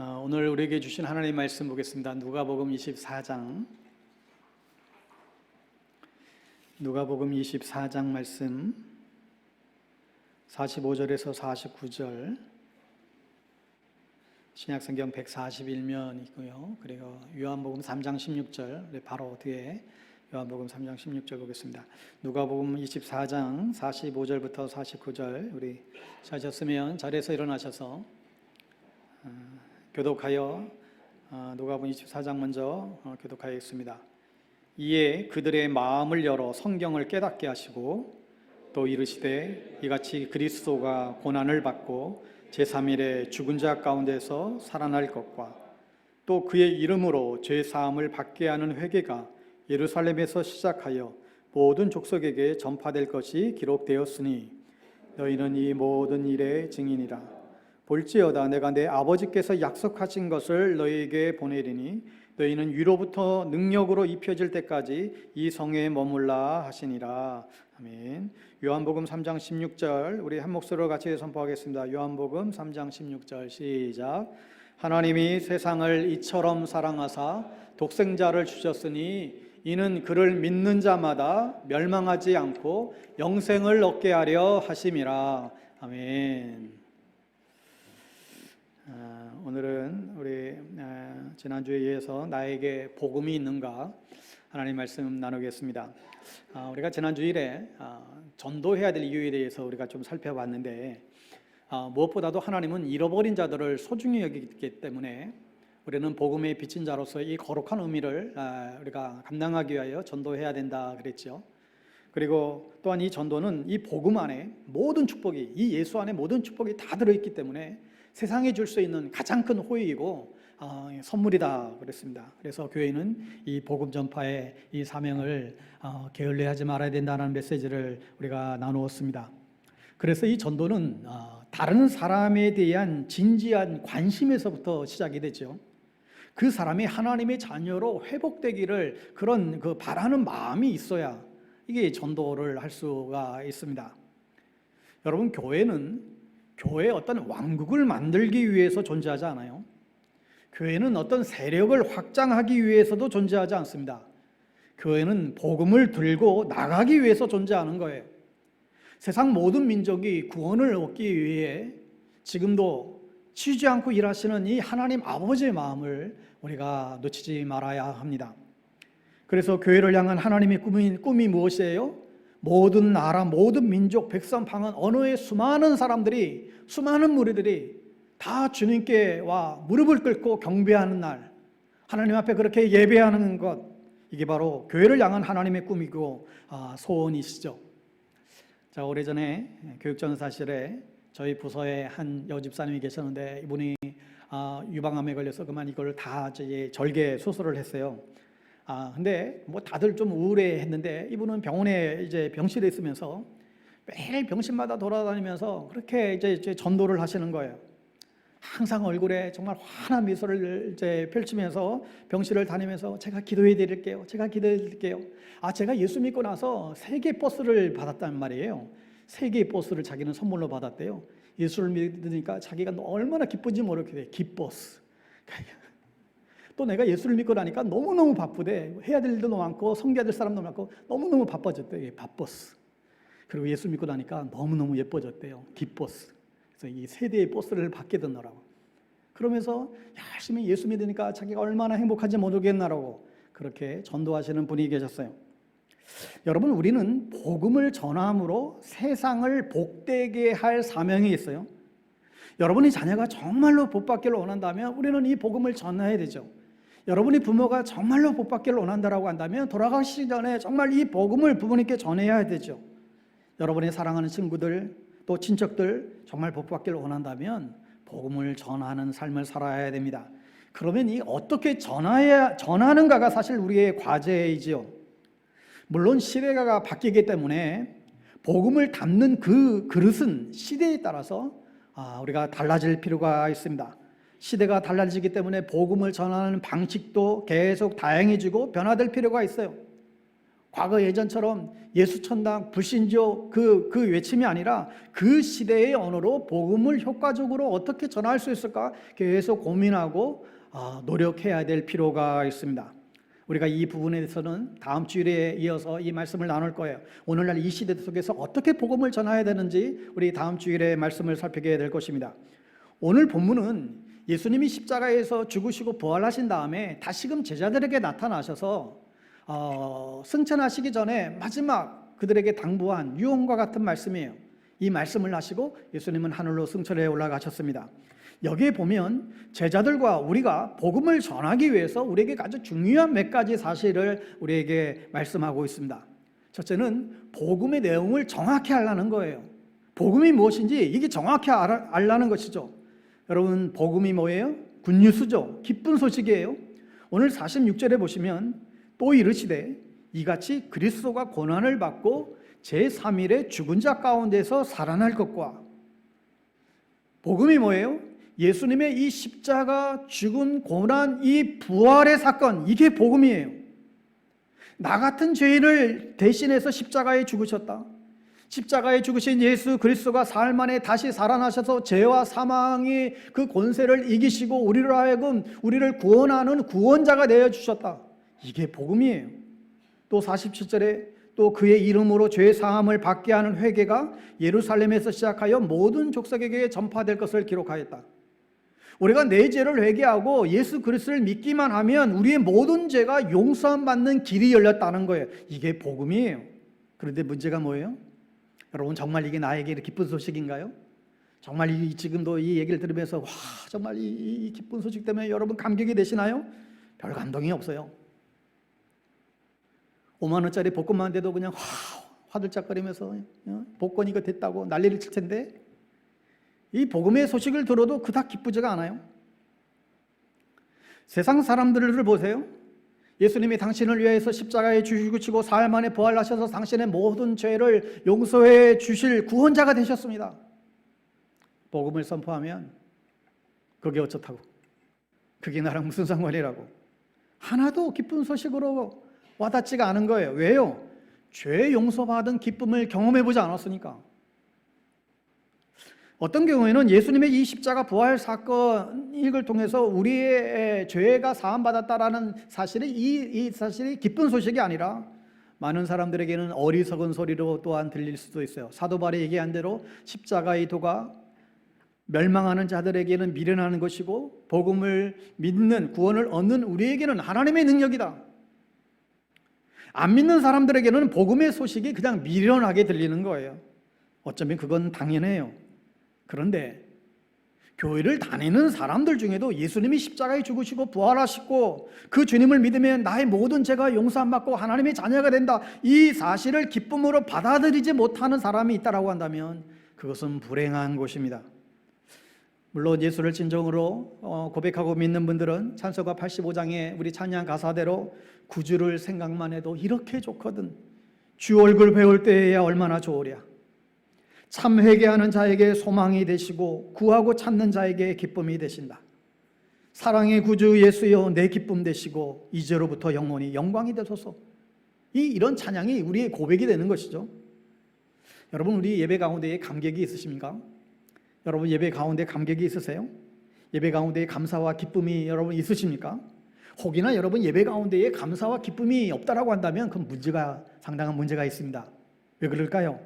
오늘 우리에게 주신 하나님의 말씀 보겠습니다. 누가복음 24장 말씀 45절에서 49절, 신약성경 141면이고요. 그리고 요한복음 3장 16절, 바로 뒤에 요한복음 3장 16절 보겠습니다. 누가복음 24장 45절부터 49절, 우리 찾으셨으면 자리에서 일어나셔서 교독하여 누가복음 24장 먼저 교독하겠습니다. 이에 그들의 마음을 열어 성경을 깨닫게 하시고 또 이르시되 이같이 그리스도가 고난을 받고 제3일에 죽은 자 가운데서 살아날 것과 또 그의 이름으로 죄 사함을 받게 하는 회개가 예루살렘에서 시작하여 모든 족속에게 전파될 것이 기록되었으니 너희는 이 모든 일의 증인이라. 볼지어다 내가 내 아버지께서 약속하신 것을 너희에게 보내리니 너희는 위로부터 능력으로 입혀질 때까지 이 성에 머물라 하시니라. 아멘. 요한복음 3장 16절 우리 한 목소리로 같이 선포하겠습니다. 요한복음 3장 16절 시작. 하나님이 세상을 이처럼 사랑하사 독생자를 주셨으니 이는 그를 믿는 자마다 멸망하지 않고 영생을 얻게 하려 하심이라. 아멘. 오늘은 우리 지난주에 이어서 나에게 복음이 있는가 하나님 말씀 나누겠습니다. 우리가 지난 주일에 전도해야 될 이유에 대해서 우리가 좀 살펴봤는데 무엇보다도 하나님은 잃어버린 자들을 소중히 여기기 때문에 우리는 복음의 빚진 자로서 이 거룩한 의미를 우리가 감당하기 위하여 전도해야 된다 그랬죠. 그리고 또한 이 전도는 이 복음 안에 모든 축복이, 이 예수 안에 모든 축복이 다 들어있기 때문에 세상에 줄 수 있는 가장 큰 호의이고 선물이다 그랬습니다. 그래서 교회는 이 복음 전파의 이 사명을 게을리하지 말아야 된다는 메시지를 우리가 나누었습니다. 그래서 이 전도는 다른 사람에 대한 진지한 관심에서부터 시작이 되죠. 그 사람이 하나님의 자녀로 회복되기를 그런 바라는 마음이 있어야 이게 전도를 할 수가 있습니다. 여러분, 교회의 어떤 왕국을 만들기 위해서 존재하지 않아요. 교회는 어떤 세력을 확장하기 위해서도 존재하지 않습니다. 교회는 복음을 들고 나가기 위해서 존재하는 거예요. 세상 모든 민족이 구원을 얻기 위해 지금도 쉬지 않고 일하시는 이 하나님 아버지의 마음을 우리가 놓치지 말아야 합니다. 그래서 교회를 향한 하나님의 꿈이 무엇이에요? 모든 나라, 모든 민족, 백성, 방언, 언어의 수많은 사람들이, 수많은 무리들이 다 주님께 와 무릎을 꿇고 경배하는 날, 하나님 앞에 그렇게 예배하는 것, 이게 바로 교회를 향한 하나님의 꿈이고 소원이시죠. 자, 오래전에 교육전사실에 저희 부서에 한 여집사님이 계셨는데 이분이 유방암에 걸려서 그만 이걸 다 절개 수술을 했어요. 근데 뭐 다들 좀 우울해했는데 이분은 병원에 이제 병실에 있으면서 매일 병실마다 돌아다니면서 그렇게 이제 전도를 하시는 거예요. 항상 얼굴에 정말 환한 미소를 이제 펼치면서 병실을 다니면서 제가 기도해 드릴게요. 제가 예수 믿고 나서 3개 버스를 받았단 말이에요. 3개의 버스를 자기는 선물로 받았대요. 예수를 믿으니까 자기가 얼마나 기쁜지 모르겠대요. 기버스. 또 내가 예수를 믿고 나니까 너무너무 바쁘대. 해야 될 일도 많고 섬겨야 될 사람도 많고 너무너무 바빠졌대요. 바버스. 그리고 예수 믿고 나니까 너무너무 예뻐졌대요. 기버스. 그래서 이 3대의 버스를 받게 되더라고. 그러면서 열심히 예수 믿으니까 자기가 얼마나 행복한지 모르겠나라고 그렇게 전도하시는 분이 계셨어요. 여러분, 우리는 복음을 전함으로 세상을 복되게 할 사명이 있어요. 여러분의 자녀가 정말로 복받기를 원한다면 우리는 이 복음을 전해야 되죠. 여러분의 부모가 정말로 복받기를 원한다고 한다면 돌아가시기 전에 정말 이 복음을 부모님께 전해야 되죠. 여러분의 사랑하는 친구들 또 친척들 정말 복받기를 원한다면 복음을 전하는 삶을 살아야 됩니다. 그러면 이 어떻게 전하는가가 사실 우리의 과제이지요. 물론 시대가 바뀌기 때문에 복음을 담는 그 그릇은 시대에 따라서 우리가 달라질 필요가 있습니다. 시대가 달라지기 때문에 복음을 전하는 방식도 계속 다양해지고 변화될 필요가 있어요. 과거 예전처럼 예수천당, 불신조 그 외침이 아니라 그 시대의 언어로 복음을 효과적으로 어떻게 전할 수 있을까 계속 고민하고 노력해야 될 필요가 있습니다. 우리가 이 부분에 대해서는 다음 주일에 이어서 이 말씀을 나눌 거예요. 오늘날 이 시대 속에서 어떻게 복음을 전해야 되는지 우리 다음 주일에 말씀을 살피게 될 것입니다. 오늘 본문은 예수님이 십자가에서 죽으시고 부활하신 다음에 다시금 제자들에게 나타나셔서 승천하시기 전에 마지막 그들에게 당부한 유언과 같은 말씀이에요. 이 말씀을 하시고 예수님은 하늘로 승천해 올라가셨습니다. 여기에 보면 제자들과 우리가 복음을 전하기 위해서 우리에게 아주 중요한 몇 가지 사실을 우리에게 말씀하고 있습니다. 첫째는 복음의 내용을 정확히 알라는 거예요. 복음이 무엇인지 이게 정확히 알라는 것이죠. 여러분, 복음이 뭐예요? 굿뉴스죠. 기쁜 소식이에요. 오늘 46절에 보시면 또 이르시되 이같이 그리스도가 고난을 받고 제3일에 죽은 자 가운데서 살아날 것과, 복음이 뭐예요? 예수님의 이 십자가, 죽은, 고난, 이 부활의 사건, 이게 복음이에요. 나 같은 죄인을 대신해서 십자가에 죽으셨다. 십자가에 죽으신 예수 그리스도가 사흘 만에 다시 살아나셔서 죄와 사망의 그 권세를 이기시고 우리로 하여금 우리를 구원하는 구원자가 되어주셨다. 이게 복음이에요. 또 47절에 또 그의 이름으로 죄 사함을 받게 하는 회개가 예루살렘에서 시작하여 모든 족속에게 전파될 것을 기록하였다. 우리가 내 죄를 회개하고 예수 그리스도를 믿기만 하면 우리의 모든 죄가 용서함 받는 길이 열렸다는 거예요. 이게 복음이에요. 그런데 문제가 뭐예요? 여러분, 정말 이게 나에게 기쁜 소식인가요? 정말 지금도 이 얘기를 들으면서 정말 이 기쁜 소식 때문에 여러분 감격이 되시나요? 별 감동이 없어요. 5만 원짜리 복권만 돼도 그냥 화들짝거리면서 복권 이거 됐다고 난리를 칠 텐데, 이 복음의 소식을 들어도 그닥 기쁘지가 않아요. 세상 사람들을 보세요. 예수님이 당신을 위해서 십자가에 죽으시고 사흘 만에 부활하셔서 당신의 모든 죄를 용서해 주실 구원자가 되셨습니다. 복음을 선포하면 그게 어쩌다고, 그게 나랑 무슨 상관이라고, 하나도 기쁜 소식으로 와닿지가 않은 거예요. 왜요? 죄 용서받은 기쁨을 경험해보지 않았으니까. 어떤 경우에는 예수님의 이 십자가 부활 사건을 통해서 우리의 죄가 사함받았다라는 사실이 이 사실이 기쁜 소식이 아니라 많은 사람들에게는 어리석은 소리로 또한 들릴 수도 있어요. 사도 바울이 얘기한 대로 십자가의 도가 멸망하는 자들에게는 미련한 것이고 복음을 믿는, 구원을 얻는 우리에게는 하나님의 능력이다. 안 믿는 사람들에게는 복음의 소식이 그냥 미련하게 들리는 거예요. 어쩌면 그건 당연해요. 그런데 교회를 다니는 사람들 중에도 예수님이 십자가에 죽으시고 부활하시고 그 주님을 믿으면 나의 모든 죄가 용서받고 하나님의 자녀가 된다, 이 사실을 기쁨으로 받아들이지 못하는 사람이 있다라고 한다면 그것은 불행한 것입니다. 물론 예수를 진정으로 고백하고 믿는 분들은 찬송가 85장의 우리 찬양 가사대로 구주를 생각만 해도 이렇게 좋거든, 주 얼굴 배울 때에야 얼마나 좋으랴, 참 회개하는 자에게 소망이 되시고 구하고 찾는 자에게 기쁨이 되신다. 사랑의 구주 예수여 내 기쁨 되시고 이제로부터 영원히 영광이 되소서. 이런 찬양이 우리의 고백이 되는 것이죠. 여러분, 우리 예배 가운데에 감격이 있으십니까? 여러분, 예배 가운데 감격이 있으세요? 예배 가운데에 감사와 기쁨이 여러분 있으십니까? 혹이나 여러분 예배 가운데에 감사와 기쁨이 없다라고 한다면 그건 상당한 문제가 있습니다. 왜 그럴까요?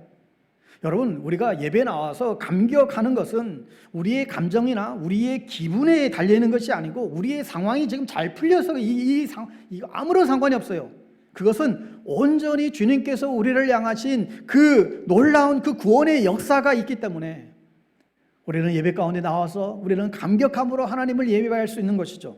여러분, 우리가 예배 나와서 감격하는 것은 우리의 감정이나 우리의 기분에 달려있는 것이 아니고 우리의 상황이 지금 잘 풀려서 이거 아무런 상관이 없어요. 그것은 온전히 주님께서 우리를 향하신 그 놀라운 그 구원의 역사가 있기 때문에 우리는 예배 가운데 나와서 우리는 감격함으로 하나님을 예배할 수 있는 것이죠.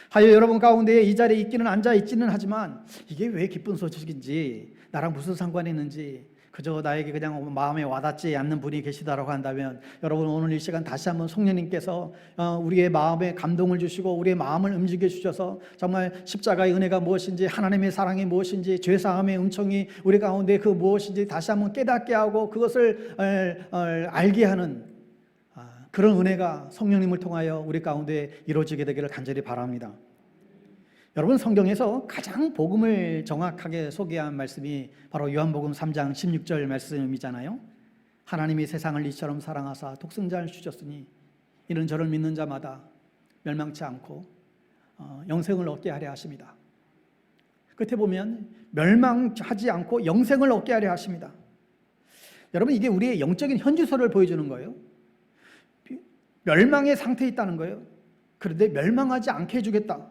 하여 여러분 가운데 이 자리에 있기는 앉아 있지는 하지만 이게 왜 기쁜 소식인지, 나랑 무슨 상관이 있는지 그저 나에게 그냥 마음에 와닿지 않는 분이 계시다라고 한다면 여러분, 오늘 이 시간 다시 한번 성령님께서 우리의 마음에 감동을 주시고 우리의 마음을 움직여 주셔서 정말 십자가의 은혜가 무엇인지, 하나님의 사랑이 무엇인지, 죄사함의 은총이 우리 가운데 그 무엇인지 다시 한번 깨닫게 하고 그것을 알게 하는 그런 은혜가 성령님을 통하여 우리 가운데 이루어지게 되기를 간절히 바랍니다. 여러분, 성경에서 가장 복음을 정확하게 소개한 말씀이 바로 요한복음 3장 16절 말씀이잖아요. 하나님이 세상을 이처럼 사랑하사 독생자를 주셨으니 이는 저를 믿는 자마다 멸망치 않고 영생을 얻게 하려 하십니다. 끝에 보면 멸망하지 않고 영생을 얻게 하려 하십니다. 여러분, 이게 우리의 영적인 현주소를 보여주는 거예요. 멸망의 상태에 있다는 거예요. 그런데 멸망하지 않게 해주겠다.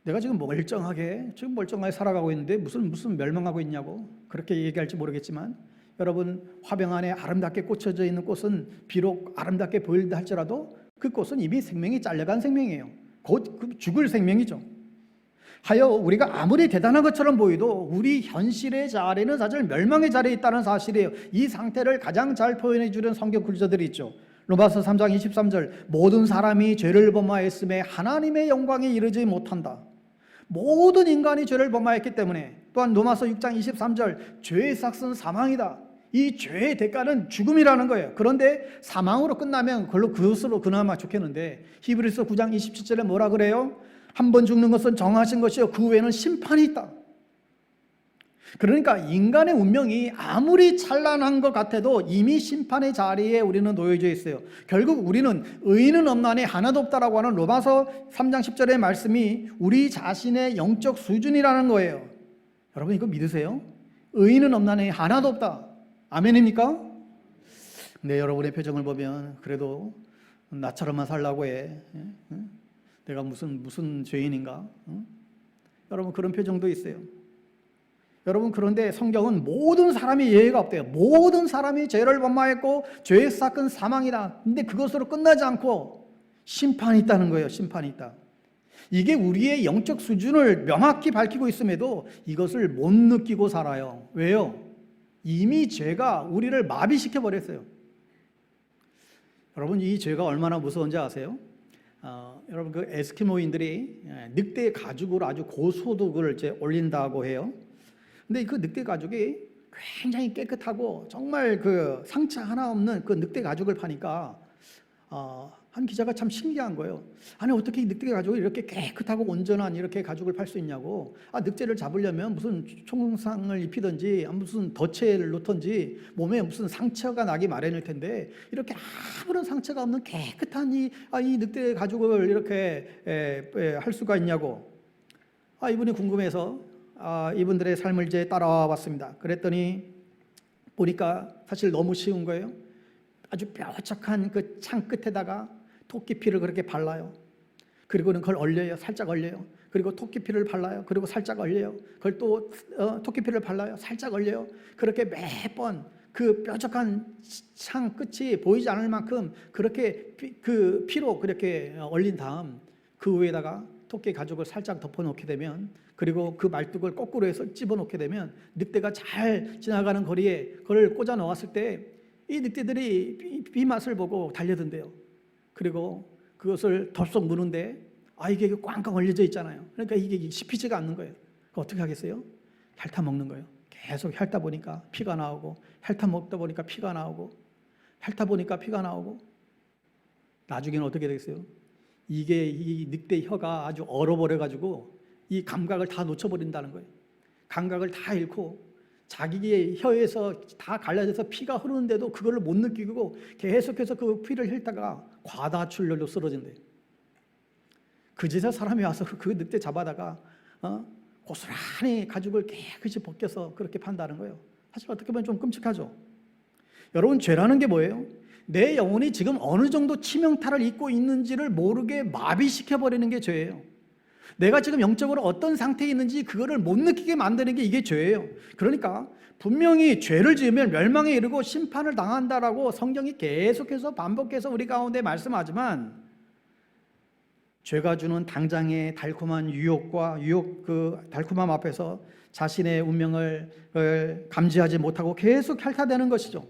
내가 지금 멀쩡하게 살아가고 있는데 무슨 멸망하고 있냐고 그렇게 얘기할지 모르겠지만, 여러분, 화병 안에 아름답게 꽂혀져 있는 꽃은 비록 아름답게 보일다 할지라도 그 꽃은 이미 생명이 잘려간 생명이에요. 곧 죽을 생명이죠. 하여 우리가 아무리 대단한 것처럼 보여도 우리 현실의 자리는 사실 멸망의 자리에 있다는 사실이에요. 이 상태를 가장 잘 표현해 주는 성경 구절들이 있죠. 로마서 3장 23절, 모든 사람이 죄를 범하였음에 하나님의 영광에 이르지 못한다. 모든 인간이 죄를 범하였기 때문에. 또한 로마서 6장 23절, 죄의 삭은 사망이다. 이 죄의 대가는 죽음이라는 거예요. 그런데 사망으로 끝나면 그것으로 그나마 좋겠는데, 히브리서 9장 27절에 뭐라 그래요? 한 번 죽는 것은 정하신 것이요 그 외에는 심판이 있다. 그러니까 인간의 운명이 아무리 찬란한 것 같아도 이미 심판의 자리에 우리는 놓여져 있어요. 결국 우리는 의인은 없나니 하나도 없다라고 하는 로마서 3장 10절의 말씀이 우리 자신의 영적 수준이라는 거예요. 여러분, 이거 믿으세요? 의인은 없나니 하나도 없다. 아멘입니까? 근데 여러분의 표정을 보면 그래도 나처럼만 살라고 해. 내가 무슨 죄인인가? 여러분, 그런 표정도 있어요. 여러분, 그런데 성경은 모든 사람이 예외가 없대요. 모든 사람이 죄를 범하였고 죄의 삭은 사망이다. 근데 그것으로 끝나지 않고 심판이 있다는 거예요. 심판이 있다. 이게 우리의 영적 수준을 명확히 밝히고 있음에도 이것을 못 느끼고 살아요. 왜요? 이미 죄가 우리를 마비시켜 버렸어요. 여러분, 이 죄가 얼마나 무서운지 아세요? 여러분, 그 에스키모인들이 늑대 가죽으로 아주 고소득을 이제 올린다고 해요. 근데 그 늑대 가죽이 굉장히 깨끗하고 정말 그 상처 하나 없는 그 늑대 가죽을 파니까 한 기자가 참 신기한 거예요. 아니, 어떻게 이 늑대 가죽을 이렇게 깨끗하고 온전한 이렇게 가죽을 팔 수 있냐고. 늑대를 잡으려면 무슨 총상을 입히든지 무슨 덫을 놓든지 몸에 무슨 상처가 나기 마련일 텐데 이렇게 아무런 상처가 없는 깨끗한 이 늑대 가죽을 이렇게 할 수가 있냐고. 이분이 궁금해서 이분들의 삶을 이제 따라와 봤습니다. 그랬더니 보니까 사실 너무 쉬운 거예요. 아주 뾰족한 그 창 끝에다가 토끼피를 그렇게 발라요. 그리고는 그걸 얼려요. 살짝 얼려요. 그리고 토끼피를 발라요. 그리고 살짝 얼려요. 그걸 또 토끼피를 발라요. 살짝 얼려요. 그렇게 매번 그 뾰족한 창 끝이 보이지 않을 만큼 그렇게 그 피로 그렇게 얼린 다음 그 위에다가 토끼 가죽을 살짝 덮어놓게 되면, 그리고 그 말뚝을 거꾸로 해서 집어넣게 되면 늑대가 잘 지나가는 거리에 그걸 꽂아 놓았을 때 이 늑대들이 피 맛을 보고 달려든대요. 그리고 그것을 덥석 무는데 이게 꽝꽝 얼려져 있잖아요. 그러니까 이게 씹히지가 않는 거예요. 어떻게 하겠어요? 핥아 먹는 거예요. 계속 핥다 보니까 피가 나오고, 핥아 먹다 보니까 피가 나오고, 핥아 보니까 피가 나오고, 나중에는 어떻게 되겠어요? 이게 이 늑대 혀가 아주 얼어버려 가지고 이 감각을 다 놓쳐버린다는 거예요. 감각을 다 잃고 자기의 혀에서 다 갈라져서 피가 흐르는데도 그걸 못 느끼고 계속해서 그 피를 흘다가 과다출혈로 쓰러진대요. 그제서 사람이 와서 그 늑대 잡아다가 고스란히 가죽을 깨끗이 벗겨서 그렇게 판다는 거예요. 사실 어떻게 보면 좀 끔찍하죠. 여러분, 죄라는 게 뭐예요? 내 영혼이 지금 어느 정도 치명타를 입고 있는지를 모르게 마비시켜버리는 게 죄예요. 내가 지금 영적으로 어떤 상태에 있는지 그거를 못 느끼게 만드는 게 이게 죄예요. 그러니까 분명히 죄를 지으면 멸망에 이르고 심판을 당한다라고 성경이 계속해서 반복해서 우리 가운데 말씀하지만, 죄가 주는 당장의 달콤한 유혹과 그 달콤함 앞에서 자신의 운명을 감지하지 못하고 계속 핥아대는 것이죠.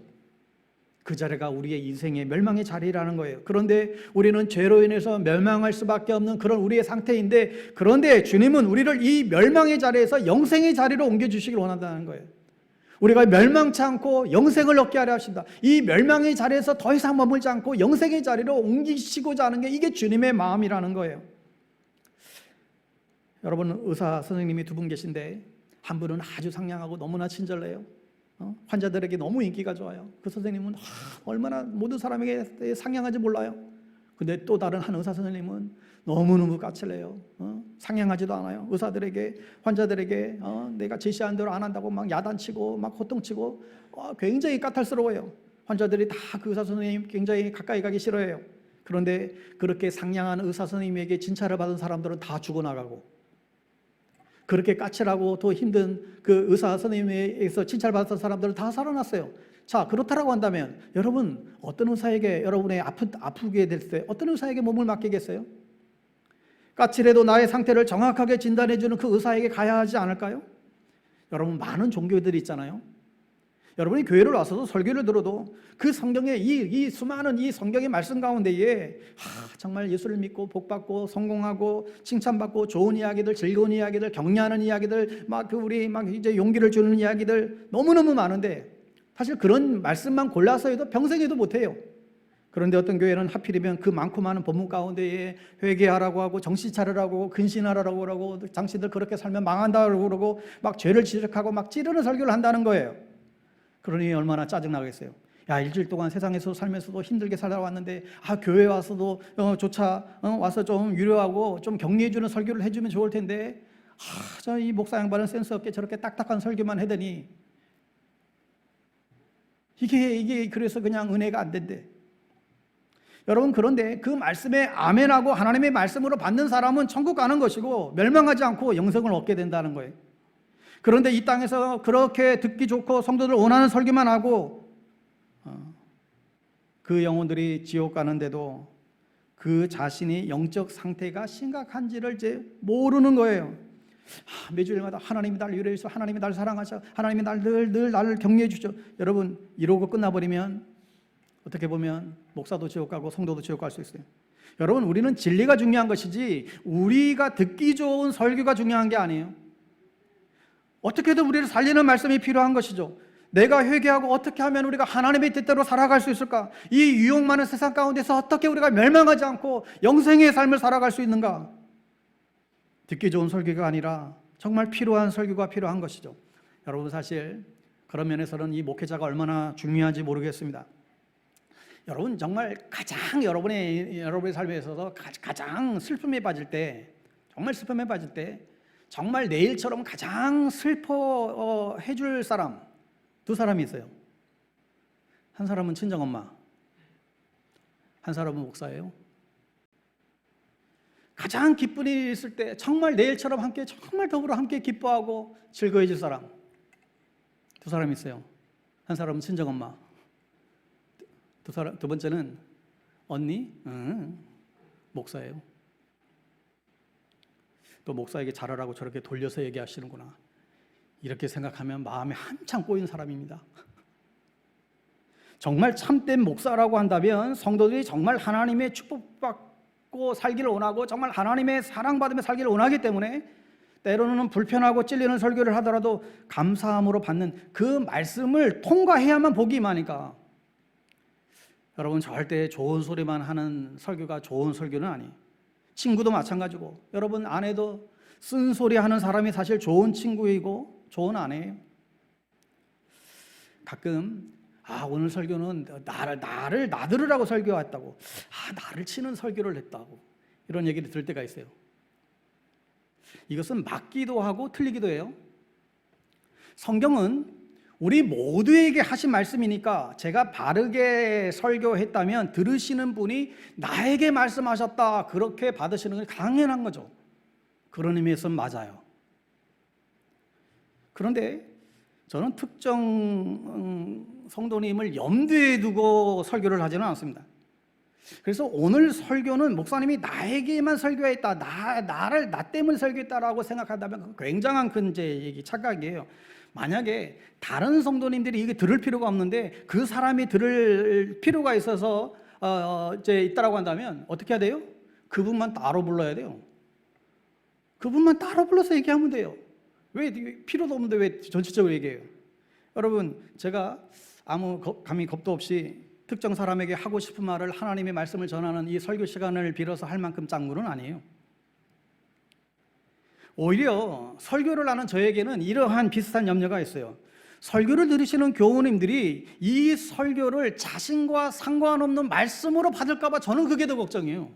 그 자리가 우리의 인생의 멸망의 자리라는 거예요. 그런데 우리는 죄로 인해서 멸망할 수밖에 없는 그런 우리의 상태인데, 그런데 주님은 우리를 이 멸망의 자리에서 영생의 자리로 옮겨주시길 원한다는 거예요. 우리가 멸망치 않고 영생을 얻게 하려 하신다. 이 멸망의 자리에서 더 이상 머물지 않고 영생의 자리로 옮기시고자 하는 게 이게 주님의 마음이라는 거예요. 여러분 의사 선생님이 두 분 계신데 한 분은 아주 상냥하고 너무나 친절해요. 환자들에게 너무 인기가 좋아요. 그 선생님은 얼마나 모든 사람에게 상냥한지 몰라요. 근데 또 다른 한 의사 선생님은 너무너무 까칠해요. 상냥하지도 않아요. 의사들에게, 환자들에게 내가 제시한 대로 안 한다고 막 야단치고 막 호통치고 굉장히 까탈스러워요. 환자들이 다 그 의사 선생님 굉장히 가까이 가기 싫어해요. 그런데 그렇게 상냥한 의사 선생님에게 진찰을 받은 사람들은 다 죽어나가고, 그렇게 까칠하고 더 힘든 그 의사 선생님에게서 칭찬받았던 사람들은 다 살아났어요. 자, 그렇다라고 한다면 여러분 어떤 의사에게 여러분의 아프게 될 때 어떤 의사에게 몸을 맡기겠어요? 까칠해도 나의 상태를 정확하게 진단해주는 그 의사에게 가야 하지 않을까요? 여러분 많은 종교들이 있잖아요. 여러분이 교회를 와서도 설교를 들어도 그 성경의 이 수많은 이 성경의 말씀 가운데에 정말 예수를 믿고 복받고 성공하고 칭찬받고 좋은 이야기들, 즐거운 이야기들, 격려하는 이야기들, 우리 이제 용기를 주는 이야기들 너무너무 많은데 사실 그런 말씀만 골라서 해도 평생 해도 못해요. 그런데 어떤 교회는 하필이면 그 많고 많은 본문 가운데에 회개하라고 하고 정신 차리라고 근신하라고 그러고 당신들 그렇게 살면 망한다고 그러고 막 죄를 지적하고 막 찌르는 설교를 한다는 거예요. 그러니 얼마나 짜증나겠어요. 야, 일주일 동안 세상에서 살면서도 힘들게 살아왔는데 교회 와서도 와서 좀 위로하고 좀 격려해주는 설교를 해주면 좋을 텐데 저 이 목사 양반은 센스 없게 저렇게 딱딱한 설교만 하더니 이게 그래서 그냥 은혜가 안 된대. 여러분 그런데 그 말씀에 아멘하고 하나님의 말씀으로 받는 사람은 천국 가는 것이고 멸망하지 않고 영생을 얻게 된다는 거예요. 그런데 이 땅에서 그렇게 듣기 좋고 성도들 원하는 설교만 하고 그 영혼들이 지옥 가는데도 그 자신이 영적 상태가 심각한지를 이제 모르는 거예요. 매주일마다 하나님이 나를 위로해 주셔, 하나님이 나를 사랑하셔, 하나님이 늘 나를 격려해 주죠. 여러분 이러고 끝나버리면 어떻게 보면 목사도 지옥 가고 성도도 지옥 갈 수 있어요. 여러분 우리는 진리가 중요한 것이지 우리가 듣기 좋은 설교가 중요한 게 아니에요. 어떻게든 우리를 살리는 말씀이 필요한 것이죠. 내가 회개하고 어떻게 하면 우리가 하나님의 뜻대로 살아갈 수 있을까? 이 유혹 많은 세상 가운데서 어떻게 우리가 멸망하지 않고 영생의 삶을 살아갈 수 있는가? 듣기 좋은 설교가 아니라 정말 필요한 설교가 필요한 것이죠. 여러분 사실 그런 면에서는 이 목회자가 얼마나 중요한지 모르겠습니다. 여러분 정말 가장 여러분의 삶에 있어서 가장 슬픔에 빠질 때, 정말 슬픔에 빠질 때 정말 내일처럼 가장 슬퍼해줄 사람 두 사람이 있어요. 한 사람은 친정엄마, 한 사람은 목사예요. 가장 기쁜 일이 있을 때 정말 내일처럼 함께 정말 더불어 함께 기뻐하고 즐거워해줄 사람 두 사람이 있어요. 한 사람은 친정엄마, 두 번째는 언니, 목사예요. 또 목사에게 잘하라고 저렇게 돌려서 얘기하시는구나 이렇게 생각하면 마음에 한창 꼬인 사람입니다. 정말 참된 목사라고 한다면 성도들이 정말 하나님의 축복받고 살기를 원하고 정말 하나님의 사랑받으며 살기를 원하기 때문에 때로는 불편하고 찔리는 설교를 하더라도 감사함으로 받는 그 말씀을 통과해야만 복이 임하니까 여러분 절대 좋은 소리만 하는 설교가 좋은 설교는 아니에요. 친구도 마찬가지고 여러분 아내도 쓴소리 하는 사람이 사실 좋은 친구이고 좋은 아내예요. 가끔 오늘 설교는 나를 나들으라고 설교했다고 나를 치는 설교를 했다고 이런 얘기를 들을 때가 있어요. 이것은 맞기도 하고 틀리기도 해요. 성경은 우리 모두에게 하신 말씀이니까 제가 바르게 설교했다면 들으시는 분이 나에게 말씀하셨다 그렇게 받으시는 건 당연한 거죠. 그런 의미에서는 맞아요. 그런데 저는 특정 성도님을 염두에 두고 설교를 하지는 않습니다. 그래서 오늘 설교는 목사님이 나에게만 설교했다, 나 때문에 설교했다라고 생각한다면 굉장한 큰 착각이에요. 만약에 다른 성도님들이 이게 들을 필요가 없는데 그 사람이 들을 필요가 있어서 이제 있다라고 한다면 어떻게 해야 돼요? 그분만 따로 불러야 돼요. 그분만 따로 불러서 얘기하면 돼요. 왜 필요도 없는데 왜 전체적으로 얘기해요? 여러분 제가 아무 감히 겁도 없이 특정 사람에게 하고 싶은 말을 하나님의 말씀을 전하는 이 설교 시간을 빌어서 할 만큼 짱구는 아니에요. 오히려 설교를 하는 저에게는 이러한 비슷한 염려가 있어요. 설교를 들으시는 교우님들이 이 설교를 자신과 상관없는 말씀으로 받을까 봐 저는 그게 더 걱정이에요.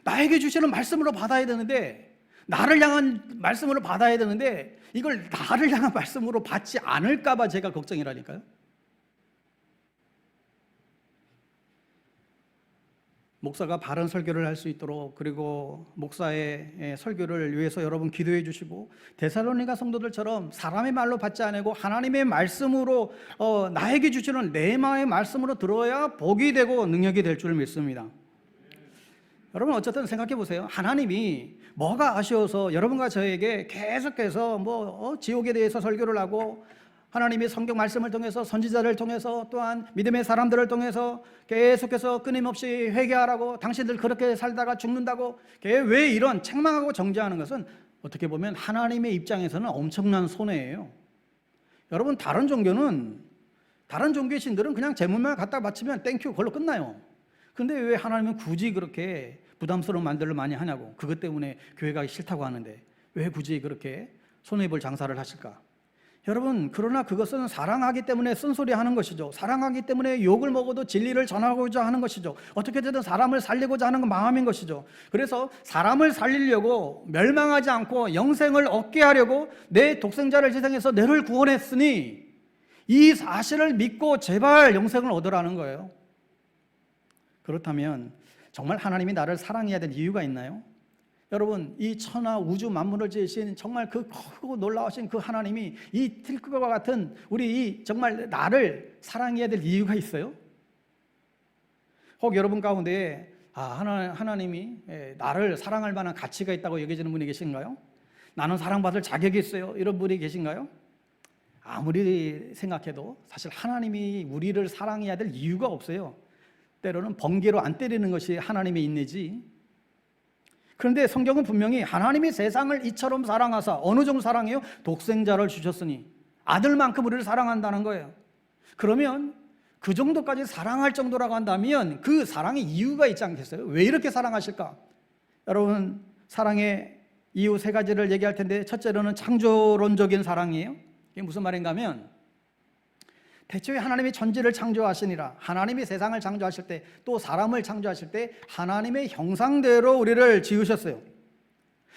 나에게 주시는 말씀으로 받아야 되는데, 나를 향한 말씀으로 받아야 되는데 이걸 나를 향한 말씀으로 받지 않을까 봐 제가 걱정이라니까요. 목사가 바른 설교를 할 수 있도록, 그리고 목사의 설교를 위해서 여러분 기도해 주시고, 데살로니가 성도들처럼 사람의 말로 받지 않고 하나님의 말씀으로 나에게 주시는 레마의 말씀으로 들어야 복이 되고 능력이 될 줄 믿습니다. 여러분 어쨌든 생각해 보세요. 하나님이 뭐가 아쉬워서 여러분과 저에게 계속해서 지옥에 대해서 설교를 하고, 하나님의 성경 말씀을 통해서, 선지자를 통해서, 또한 믿음의 사람들을 통해서 계속해서 끊임없이 회개하라고, 당신들 그렇게 살다가 죽는다고 왜 이런 책망하고 정죄하는 것은 어떻게 보면 하나님의 입장에서는 엄청난 손해예요. 여러분 다른 종교의 신들은 그냥 제물만 갖다 바치면 땡큐 그걸로 끝나요. 근데 왜 하나님은 굳이 그렇게 부담스러운 말들을 많이 하냐고. 그것 때문에 교회 가기 싫다고 하는데 왜 굳이 그렇게 손해볼 장사를 하실까? 여러분, 그러나 그것은 사랑하기 때문에 쓴소리 하는 것이죠. 사랑하기 때문에 욕을 먹어도 진리를 전하고자 하는 것이죠. 어떻게든 사람을 살리고자 하는 건 마음인 것이죠. 그래서 사람을 살리려고, 멸망하지 않고 영생을 얻게 하려고 내 독생자를 희생해서 너를 구원했으니 이 사실을 믿고 제발 영생을 얻으라는 거예요. 그렇다면 정말 하나님이 나를 사랑해야 될 이유가 있나요? 여러분, 이 천하 우주 만물을 지으신 정말 그 크고 놀라우신 그 하나님이 이 틀과 같은 우리 정말 나를 사랑해야 될 이유가 있어요? 혹 여러분 가운데 하나님이 나를 사랑할 만한 가치가 있다고 여기시는 분이 계신가요? 나는 사랑받을 자격이 있어요, 이런 분이 계신가요? 아무리 생각해도 사실 하나님이 우리를 사랑해야 될 이유가 없어요. 때로는 번개로 안 때리는 것이 하나님의 인내지. 그런데 성경은 분명히 하나님이 세상을 이처럼 사랑하사, 어느 정도 사랑해요? 독생자를 주셨으니, 아들만큼 우리를 사랑한다는 거예요. 그러면 그 정도까지 사랑할 정도라고 한다면 그 사랑의 이유가 있지 않겠어요? 왜 이렇게 사랑하실까? 여러분, 사랑의 이유 세 가지를 얘기할 텐데, 첫째로는 창조론적인 사랑이에요. 이게 무슨 말인가 하면, 대초에 하나님이 천지를 창조하시니라, 하나님이 세상을 창조하실 때, 또 사람을 창조하실 때 하나님의 형상대로 우리를 지으셨어요.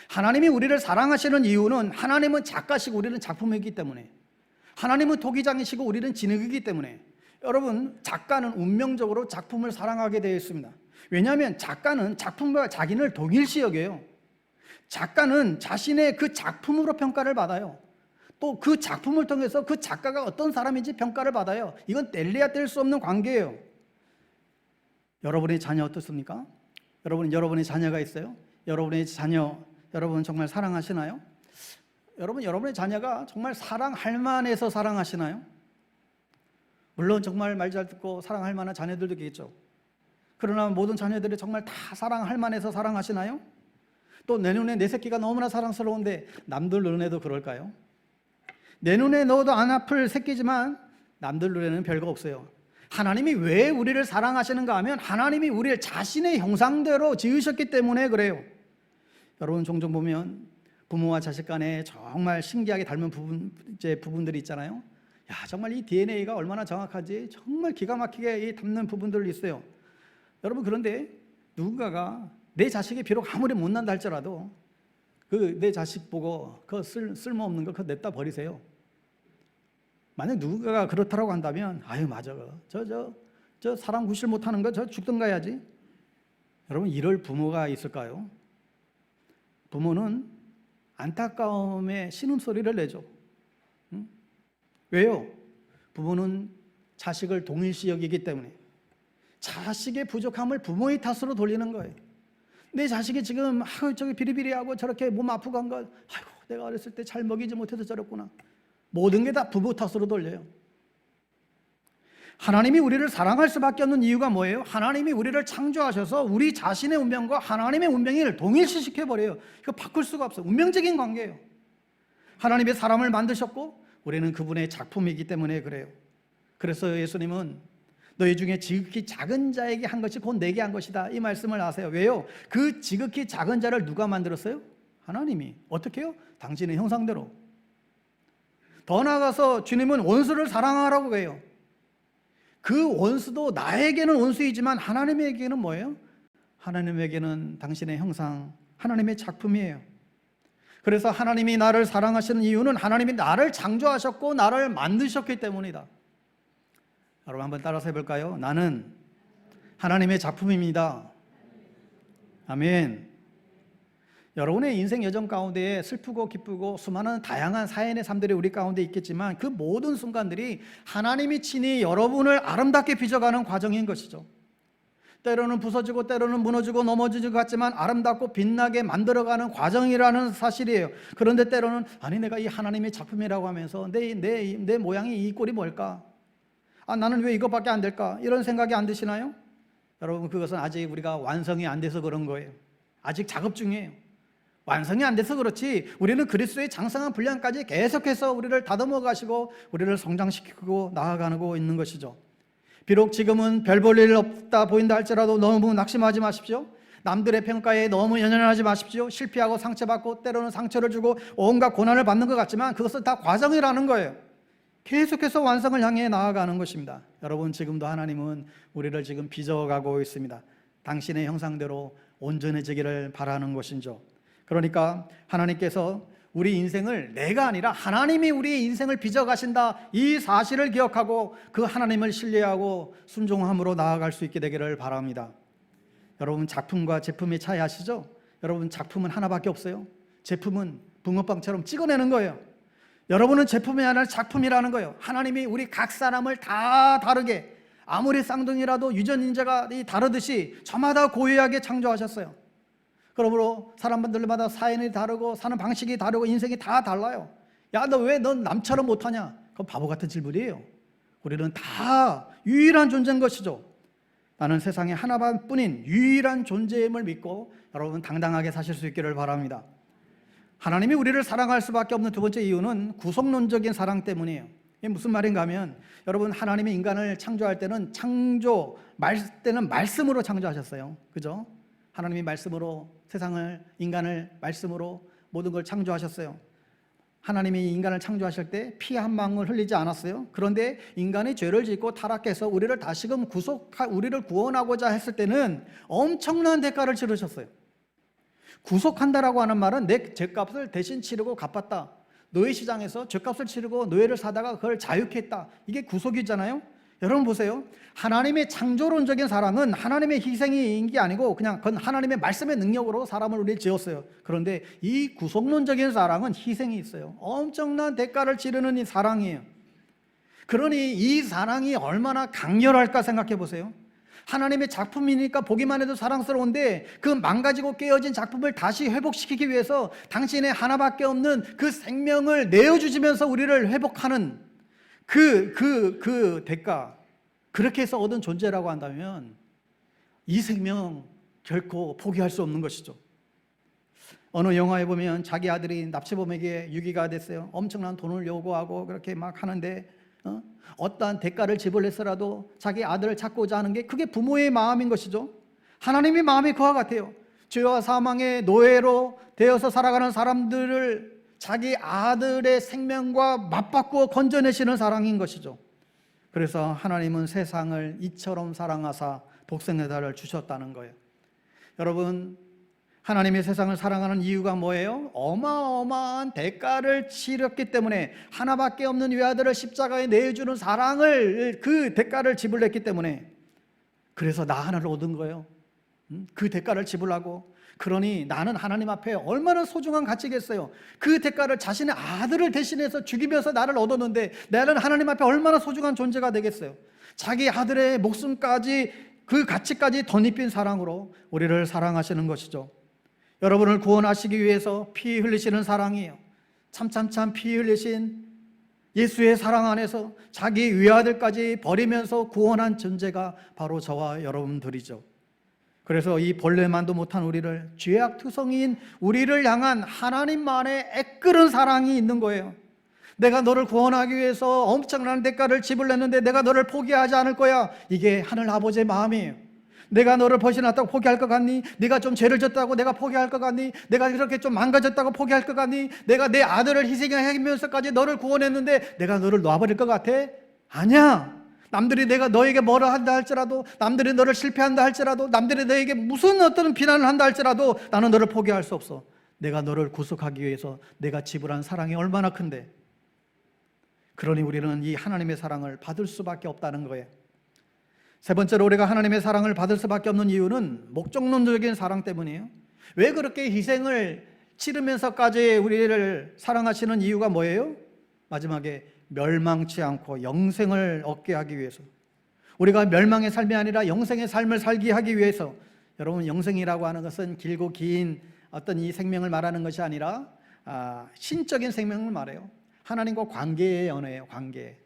하나님이 우리를 사랑하시는 이유는 하나님은 작가시고 우리는 작품이기 때문에, 하나님은 토기장이시고 우리는 진흙이기 때문에, 여러분, 작가는 운명적으로 작품을 사랑하게 되어 있습니다. 왜냐하면 작가는 작품과 자기를 동일시 여겨요. 작가는 자신의 그 작품으로 평가를 받아요. 또 그 작품을 통해서 그 작가가 어떤 사람인지 평가를 받아요. 이건 뗄래야 뗄 수 없는 관계예요. 여러분의 자녀 어떻습니까? 여러분의 자녀가 있어요? 여러분의 자녀, 여러분 정말 사랑하시나요? 여러분의 자녀가 정말 사랑할 만해서 사랑하시나요? 물론 정말 말 잘 듣고 사랑할 만한 자녀들도 있겠죠. 그러나 모든 자녀들이 정말 다 사랑할 만해서 사랑하시나요? 또 내 눈에 내 새끼가 너무나 사랑스러운데 남들 눈에도 그럴까요? 내 눈에 넣어도 안 아플 새끼지만 남들 눈에는 별거 없어요. 하나님이 왜 우리를 사랑하시는가 하면 부모님이 우리를 자신의 형상대로 지으셨기 때문에 그래요. 여러분 종종 보면 부모와 자식 간에 정말 신기하게 닮은 부분들이 있잖아요. 야, 정말 이 DNA가 얼마나 정확하지? 정말 기가 막히게 닮는 부분들이 있어요. 여러분, 그런데 누군가가 내 자식이 비록 아무리 못난다 할지라도 내 자식 보고 그 쓸모없는 거 그거 냅다 버리세요. 만약 누군가가 그렇다고 한다면, 아유 맞아, 저 사람 구실 못하는 거 저 죽든가 해야지. 여러분, 이럴 부모가 있을까요? 부모는 안타까움의 신음소리를 내죠. 왜요? 부모는 자식을 동일시 여기기 때문에, 자식의 부족함을 부모의 탓으로 돌리는 거예요. 내 자식이 지금 저기 비리비리하고 저렇게 몸 아프고 한 거, 아이고 내가 어렸을 때 잘 먹이지 못해서 저랬구나. 모든 게 다 부모 탓으로 돌려요. 하나님이 우리를 사랑할 수밖에 없는 이유가 뭐예요? 하나님이 우리를 창조하셔서 우리 자신의 운명과 하나님의 운명을 동일시시켜버려요. 이거 바꿀 수가 없어요. 운명적인 관계예요. 하나님이 사람을 만드셨고 우리는 그분의 작품이기 때문에 그래요. 그래서 예수님은 너희 중에 지극히 작은 자에게 한 것이 곧 내게 한 것이다. 이 말씀을 아세요. 왜요? 그 지극히 작은 자를 누가 만들었어요? 하나님이. 어떻게 해요? 당신의 형상대로. 더 나아가서 주님은 원수를 사랑하라고 해요. 그 원수도 나에게는 원수이지만 하나님에게는 뭐예요? 하나님에게는 당신의 형상, 하나님의 작품이에요. 그래서 하나님이 나를 사랑하시는 이유는 하나님이 나를 창조하셨고 나를 만드셨기 때문이다. 여러분 한번 따라서 해볼까요? 나는 하나님의 작품입니다. 아멘. 여러분의 인생 여정 가운데 슬프고 기쁘고 수많은 다양한 사연의 삶들이 우리 가운데 있겠지만 그 모든 순간들이 하나님이 친히 여러분을 아름답게 빚어가는 과정인 것이죠. 때로는 부서지고 때로는 무너지고 넘어지는 것 같지만 아름답고 빛나게 만들어가는 과정이라는 사실이에요. 그런데 때로는 아니 내가 이 하나님의 작품이라고 하면서 내 모양이 이 꼴이 뭘까? 나는 왜 이것밖에 안 될까? 이런 생각이 안 드시나요? 여러분 그것은 아직 우리가 완성이 안 돼서 그런 거예요. 아직 작업 중이에요. 완성이 안 돼서 그렇지 우리는 그리스도의 장성한 분량까지 계속해서 우리를 다듬어 가시고 우리를 성장시키고 나아가고 있는 것이죠. 비록 지금은 별 볼 일 없다 보인다 할지라도 너무 낙심하지 마십시오. 남들의 평가에 너무 연연하지 마십시오. 실패하고 상처받고 때로는 상처를 주고 온갖 고난을 받는 것 같지만 그것은 다 과정이라는 거예요. 계속해서 완성을 향해 나아가는 것입니다. 여러분 지금도 하나님은 우리를 지금 빚어가고 있습니다. 당신의 형상대로 온전해지기를 바라는 것이죠. 그러니까 하나님께서 우리 인생을 내가 아니라 하나님이 우리의 인생을 빚어가신다 이 사실을 기억하고 그 하나님을 신뢰하고 순종함으로 나아갈 수 있게 되기를 바랍니다. 여러분 작품과 제품의 차이 아시죠? 여러분 작품은 하나밖에 없어요. 제품은 붕어빵처럼 찍어내는 거예요. 여러분은 제품이 아니라 작품이라는 거예요. 하나님이 우리 각 사람을 다 다르게 아무리 쌍둥이라도 유전인자가 다르듯이 저마다 고유하게 창조하셨어요. 그러므로 사람들마다 사연이 다르고 사는 방식이 다르고 인생이 다 달라요. 야, 너 왜 넌 남처럼 못하냐? 그건 바보 같은 질문이에요. 우리는 다 유일한 존재인 것이죠. 나는 세상에 하나뿐인 유일한 존재임을 믿고 여러분 당당하게 사실 수 있기를 바랍니다. 하나님이 우리를 사랑할 수밖에 없는 두 번째 이유는 구속론적인 사랑 때문이에요. 이게 무슨 말인가 하면 여러분 하나님이 인간을 창조할 때는 말씀으로 창조하셨어요. 그죠? 하나님이 말씀으로 세상을 인간을 말씀으로 모든 걸 창조하셨어요. 하나님이 인간을 창조하실 때 피 한 방울 흘리지 않았어요. 그런데 인간이 죄를 짓고 타락해서 우리를 다시금 우리를 구원하고자 했을 때는 엄청난 대가를 치르셨어요. 구속한다라고 하는 말은 내 죄값을 대신 치르고 갚았다. 노예시장에서 죄값을 치르고 노예를 사다가 그걸 자유케 했다. 이게 구속이잖아요. 여러분 보세요. 하나님의 창조론적인 사랑은 하나님의 희생인 게 아니고 그냥 그건 하나님의 말씀의 능력으로 사람을 우리 지었어요. 그런데 이 구속론적인 사랑은 희생이 있어요. 엄청난 대가를 치르는 이 사랑이에요. 그러니 이 사랑이 얼마나 강렬할까 생각해 보세요. 하나님의 작품이니까 보기만 해도 사랑스러운데 그 망가지고 깨어진 작품을 다시 회복시키기 위해서 당신의 하나밖에 없는 그 생명을 내어주시면서 우리를 회복하는 그 대가, 그렇게 해서 얻은 존재라고 한다면 이 생명 결코 포기할 수 없는 것이죠. 어느 영화에 보면 자기 아들이 납치범에게 유기가 됐어요. 엄청난 돈을 요구하고 그렇게 막 하는데 어떠한 대가를 지불해서라도 자기 아들을 찾고자 하는 게 그게 부모의 마음인 것이죠. 하나님의 마음이 그와 같아요. 죄와 사망의 노예로 되어서 살아가는 사람들을 자기 아들의 생명과 맞바꾸어 건져내시는 사랑인 것이죠. 그래서 하나님은 세상을 이처럼 사랑하사 독생의 아들을 주셨다는 거예요. 여러분 하나님의 세상을 사랑하는 이유가 뭐예요? 어마어마한 대가를 치렀기 때문에 하나밖에 없는 외아들을 십자가에 내어주는 사랑을 그 대가를 지불했기 때문에 그래서 나 하나를 얻은 거예요. 그 대가를 지불하고 그러니 나는 하나님 앞에 얼마나 소중한 가치겠어요. 그 대가를 자신의 아들을 대신해서 죽이면서 나를 얻었는데 나는 하나님 앞에 얼마나 소중한 존재가 되겠어요. 자기 아들의 목숨까지 그 가치까지 덧입힌 사랑으로 우리를 사랑하시는 것이죠. 여러분을 구원하시기 위해서 피 흘리시는 사랑이에요. 참참참 피 흘리신 예수의 사랑 안에서 자기 외아들까지 버리면서 구원한 존재가 바로 저와 여러분들이죠. 그래서 이 본래만도 못한 우리를 죄악투성이인 우리를 향한 하나님만의 애끓은 사랑이 있는 거예요. 내가 너를 구원하기 위해서 엄청난 대가를 지불했는데 내가 너를 포기하지 않을 거야. 이게 하늘 아버지의 마음이에요. 내가 너를 벗어났다고 포기할 것 같니? 네가 좀 죄를 졌다고 내가 포기할 것 같니? 내가 이렇게 좀 망가졌다고 포기할 것 같니? 내가 내 아들을 희생하면서까지 너를 구원했는데 내가 너를 놔버릴 것 같아? 아니야. 남들이 내가 너에게 뭐라 한다 할지라도, 남들이 너를 실패한다 할지라도, 남들이 너에게 무슨 어떤 비난을 한다 할지라도 나는 너를 포기할 수 없어. 내가 너를 구속하기 위해서 내가 지불한 사랑이 얼마나 큰데. 그러니 우리는 이 하나님의 사랑을 받을 수밖에 없다는 거예요. 세 번째로 우리가 하나님의 사랑을 받을 수밖에 없는 이유는 목적론적인 사랑 때문이에요. 왜 그렇게 희생을 치르면서까지 우리를 사랑하시는 이유가 뭐예요? 마지막에 멸망치 않고 영생을 얻게 하기 위해서, 우리가 멸망의 삶이 아니라 영생의 삶을 살게 하기 위해서. 여러분, 영생이라고 하는 것은 길고 긴 어떤 이 생명을 말하는 것이 아니라 신적인 생명을 말해요. 하나님과 관계의 언어예요. 관계.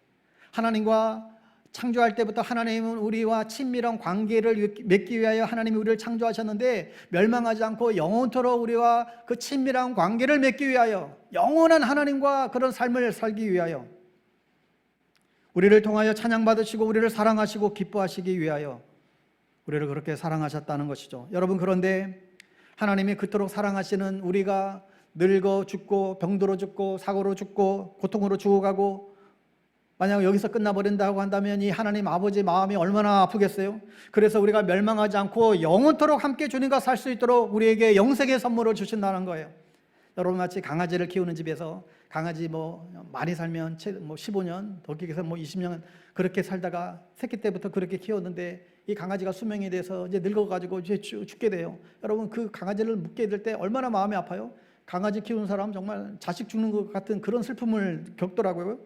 하나님과 창조할 때부터 하나님은 우리와 친밀한 관계를 맺기 위하여 하나님이 우리를 창조하셨는데, 멸망하지 않고 영원토록 우리와 그 친밀한 관계를 맺기 위하여, 영원한 하나님과 그런 삶을 살기 위하여, 우리를 통하여 찬양받으시고 우리를 사랑하시고 기뻐하시기 위하여 우리를 그렇게 사랑하셨다는 것이죠. 여러분, 그런데 하나님이 그토록 사랑하시는 우리가 늙어 죽고 병들어 죽고 사고로 죽고 고통으로 죽어가고 만약 여기서 끝나버린다고 한다면 이 하나님 아버지의 마음이 얼마나 아프겠어요? 그래서 우리가 멸망하지 않고 영원토록 함께 주님과 살 수 있도록 우리에게 영생의 선물을 주신다는 거예요. 여러분, 마치 강아지를 키우는 집에서 강아지 많이 살면 15년, 더 길게서 20년 그렇게 살다가 새끼 때부터 그렇게 키웠는데 이 강아지가 수명이 돼서 이제 늙어가지고 이제 죽게 돼요. 여러분, 그 강아지를 묻게 될 때 얼마나 마음이 아파요? 강아지 키우는 사람 정말 자식 죽는 것 같은 그런 슬픔을 겪더라고요.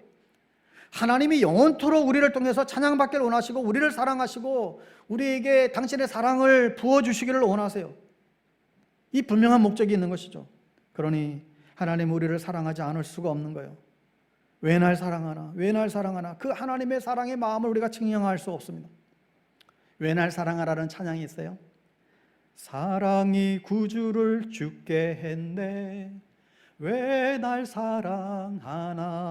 하나님이 영원토록 우리를 통해서 찬양받기를 원하시고 우리를 사랑하시고 우리에게 당신의 사랑을 부어주시기를 원하세요. 이 분명한 목적이 있는 것이죠. 그러니 하나님 우리를 사랑하지 않을 수가 없는 거예요. 왜 날 사랑하나? 왜 날 사랑하나? 그 하나님의 사랑의 마음을 우리가 증명할 수 없습니다. 왜 날 사랑하라는 찬양이 있어요. 사랑이 구주를 죽게 했네, 왜 날 사랑하나?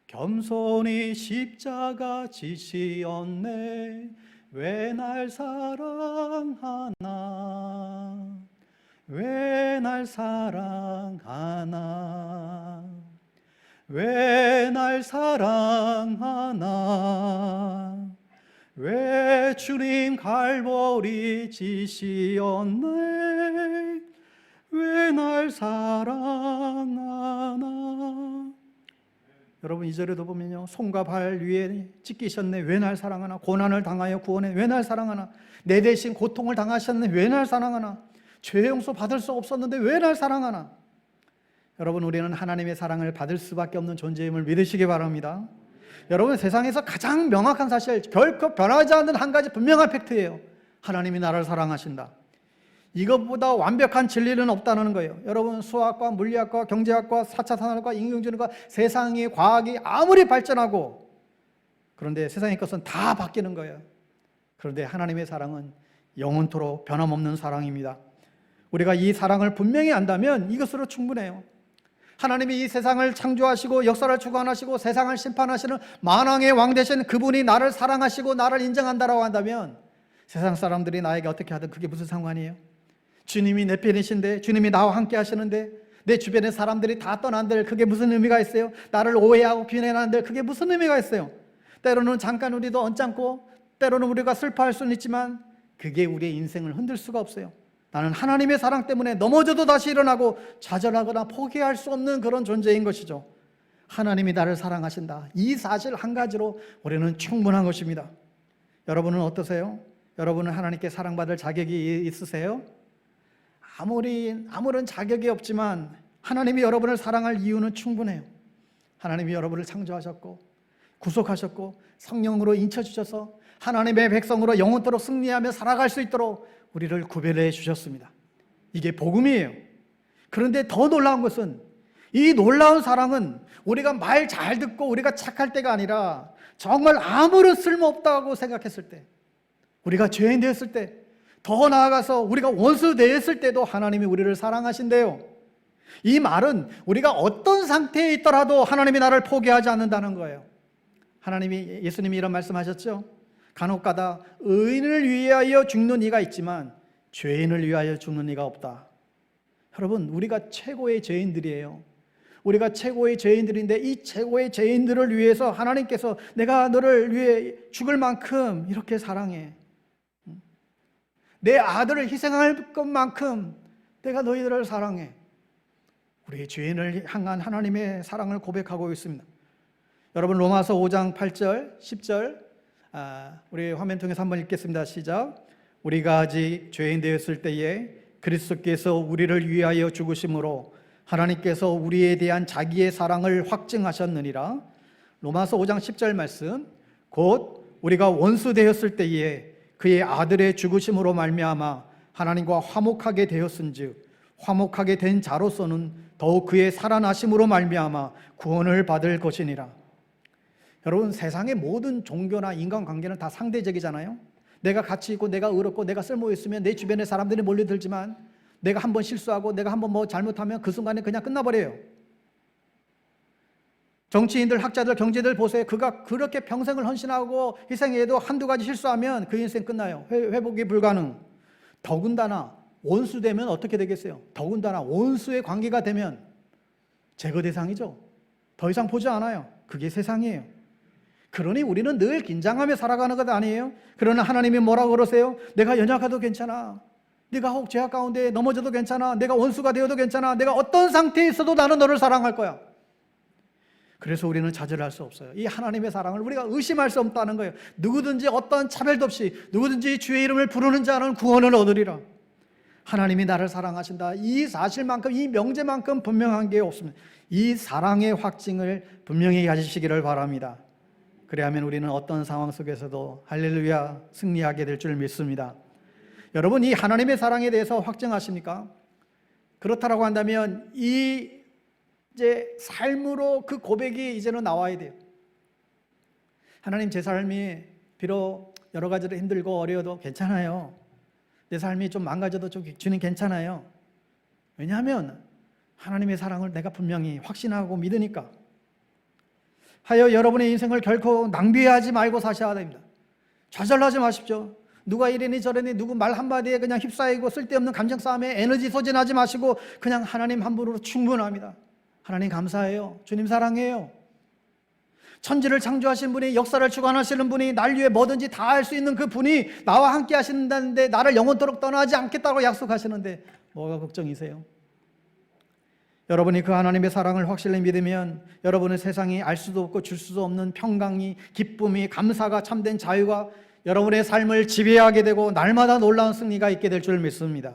겸손히 십자가 지시었네, 왜 날 사랑하나? 왜 날 사랑하나? 왜 날 사랑하나? 왜 주님 갈보리 지시었네, 왜 날 사랑하나? 여러분, 2절에도 보면요, 손과 발 위에 찢기셨네, 왜 날 사랑하나? 고난을 당하여 구원해, 왜 날 사랑하나? 내 대신 고통을 당하셨네, 왜 날 사랑하나? 죄 용서 받을 수 없었는데 왜 날 사랑하나? 여러분, 우리는 하나님의 사랑을 받을 수밖에 없는 존재임을 믿으시기 바랍니다. 여러분, 세상에서 가장 명확한 사실, 결코 변하지 않는 한 가지 분명한 팩트예요. 하나님이 나를 사랑하신다. 이것보다 완벽한 진리는 없다는 거예요. 여러분, 수학과 물리학과 경제학과 4차 산업과 인공지능과 세상의 과학이 아무리 발전하고 그런데 세상의 것은 다 바뀌는 거예요. 그런데 하나님의 사랑은 영원토록 변함없는 사랑입니다. 우리가 이 사랑을 분명히 안다면 이것으로 충분해요. 하나님이 이 세상을 창조하시고 역사를 주관하시고 세상을 심판하시는 만왕의 왕 되신 그분이 나를 사랑하시고 나를 인정한다라고 한다면 세상 사람들이 나에게 어떻게 하든 그게 무슨 상관이에요? 주님이 내 편이신데, 주님이 나와 함께 하시는데 내 주변의 사람들이 다 떠난들 그게 무슨 의미가 있어요? 나를 오해하고 비난하는데 그게 무슨 의미가 있어요? 때로는 잠깐 우리도 언짢고 때로는 우리가 슬퍼할 수는 있지만 그게 우리의 인생을 흔들 수가 없어요. 나는 하나님의 사랑 때문에 넘어져도 다시 일어나고 좌절하거나 포기할 수 없는 그런 존재인 것이죠. 하나님이 나를 사랑하신다, 이 사실 한 가지로 우리는 충분한 것입니다. 여러분은 어떠세요? 여러분은 하나님께 사랑받을 자격이 있으세요? 아무런 자격이 없지만 하나님이 여러분을 사랑할 이유는 충분해요. 하나님이 여러분을 창조하셨고 구속하셨고 성령으로 인쳐주셔서 하나님의 백성으로 영원토록 승리하며 살아갈 수 있도록 우리를 구별해 주셨습니다. 이게 복음이에요. 그런데 더 놀라운 것은 이 놀라운 사랑은 우리가 말 잘 듣고 우리가 착할 때가 아니라 정말 아무런 쓸모없다고 생각했을 때, 우리가 죄인 되었을 때, 더 나아가서 우리가 원수 되었을 때도 하나님이 우리를 사랑하신대요. 이 말은 우리가 어떤 상태에 있더라도 하나님이 나를 포기하지 않는다는 거예요. 예수님이 이런 말씀하셨죠. 간혹가다 의인을 위하여 죽는 이가 있지만 죄인을 위하여 죽는 이가 없다. 여러분, 우리가 최고의 죄인들이에요. 우리가 최고의 죄인들인데 이 최고의 죄인들을 위해서 하나님께서 내가 너를 위해 죽을 만큼 이렇게 사랑해. 내 아들을 희생할 것만큼 내가 너희들을 사랑해. 우리 죄인을 향한 하나님의 사랑을 고백하고 있습니다. 여러분, 로마서 5장 8절 10절 우리 화면 통해서 한번 읽겠습니다. 시작. 우리가 아직 죄인 되었을 때에 그리스도께서 우리를 위하여 죽으심으로 하나님께서 우리에 대한 자기의 사랑을 확증하셨느니라. 로마서 5장 10절 말씀. 곧 우리가 원수 되었을 때에 그의 아들의 죽으심으로 말미암아 하나님과 화목하게 되었은즉 화목하게 된 자로서는 더욱 그의 살아나심으로 말미암아 구원을 받을 것이니라. 여러분, 세상의 모든 종교나 인간관계는 다 상대적이잖아요. 내가 가치 있고 내가 의롭고 내가 쓸모 있으면 내 주변에 사람들이 몰려들지만 내가 한번 실수하고 내가 한번 뭐 잘못하면 그 순간에 그냥 끝나버려요. 정치인들, 학자들, 경제들 보세요. 그가 그렇게 평생을 헌신하고 희생해도 한두 가지 실수하면 그 인생 끝나요. 회복이 불가능. 더군다나 원수 되면 어떻게 되겠어요? 더군다나 원수의 관계가 되면 제거 대상이죠. 더 이상 보지 않아요. 그게 세상이에요. 그러니 우리는 늘 긴장하며 살아가는 것 아니에요? 그러나 하나님이 뭐라고 그러세요? 내가 연약해도 괜찮아. 네가 혹 죄악 가운데 넘어져도 괜찮아. 내가 원수가 되어도 괜찮아. 내가 어떤 상태에 있어도 나는 너를 사랑할 거야. 그래서 우리는 좌절할 수 없어요. 이 하나님의 사랑을 우리가 의심할 수 없다는 거예요. 누구든지 어떤 차별도 없이 누구든지 주의 이름을 부르는 자는 구원을 얻으리라. 하나님이 나를 사랑하신다. 이 사실만큼, 이 명제만큼 분명한 게 없습니다. 이 사랑의 확증을 분명히 가지시기를 바랍니다. 그래야만 우리는 어떤 상황 속에서도 할렐루야 승리하게 될 줄 믿습니다. 여러분, 이 하나님의 사랑에 대해서 확증하십니까? 그렇다라고 한다면 이제 삶으로 그 고백이 이제는 나와야 돼요. 하나님, 제 삶이 비록 여러 가지로 힘들고 어려워도 괜찮아요. 내 삶이 좀 망가져도 좀 주님 괜찮아요. 왜냐하면 하나님의 사랑을 내가 분명히 확신하고 믿으니까. 하여 여러분의 인생을 결코 낭비하지 말고 사셔야 됩니다. 좌절하지 마십시오. 누가 이러니 저러니 누구 말 한마디에 그냥 휩싸이고 쓸데없는 감정 싸움에 에너지 소진하지 마시고 그냥 하나님 한 분으로 충분합니다. 하나님 감사해요. 주님 사랑해요. 천지를 창조하신 분이, 역사를 주관하시는 분이, 날 위해 뭐든지 다 할 수 있는 그 분이 나와 함께 하신다는데 나를 영원토록 떠나지 않겠다고 약속하시는데 뭐가 걱정이세요? 여러분이 그 하나님의 사랑을 확실히 믿으면 여러분의 세상이 알 수도 없고 줄 수도 없는 평강이, 기쁨이, 감사가, 참된 자유가 여러분의 삶을 지배하게 되고 날마다 놀라운 승리가 있게 될 줄 믿습니다.